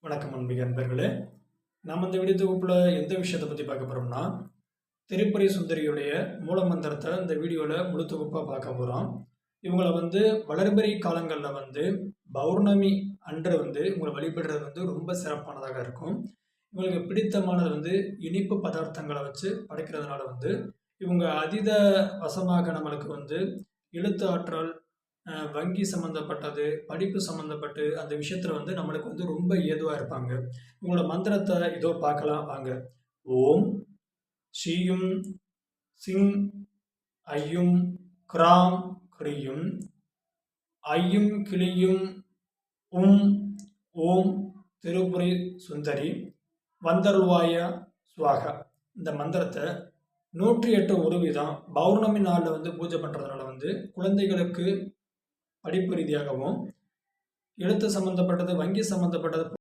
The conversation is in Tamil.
வணக்கம் அன்பிக நண்பர்களே. நாம் இந்த வீடியோ தொகுப்புல எந்த விஷயத்தை பற்றி பார்க்க போகிறோம்னா, திரிபுரை சுந்தரியுடைய மூலமந்திரத்தை இந்த வீடியோவில் முழு தொகுப்பாக பார்க்க போகிறோம். இவங்களை வளர்பிறை காலங்களில் பௌர்ணமி அன்று இவங்களை வழிபடுறது ரொம்ப சிறப்பானதாக இருக்கும். இவங்களுக்கு பிடித்தமானது இனிப்பு பதார்த்தங்களை வச்சு படைக்கிறதுனால இவங்க அதீத வசமாக நம்மளுக்கு எழுத்து ஆற்றல், வங்கி சம்மந்தப்பட்டது, படிப்பு சம்மந்தப்பட்டு அந்த விஷயத்தில் நம்மளுக்கு ரொம்ப ஏதுவாக இருப்பாங்க. உங்களோட மந்திரத்தை இதோ பார்க்கலாம் வாங்க. ஓம் ஸ்ரீயும் சிங் ஐயும் கிராம் கிரியும் ஐயும் கிளியும் ஓம் திரிபுரை சுந்தரி வந்தருள்வாய ஸ்வாகா. இந்த மந்திரத்தை 108 உருவிதான் பௌர்ணமி நாளில் பூஜை பண்ணுறதுனால குழந்தைகளுக்கு படிப்பு ரீதியாகவும், எழுத்து சம்மந்தப்பட்டது, வங்கி சம்மந்தப்பட்டது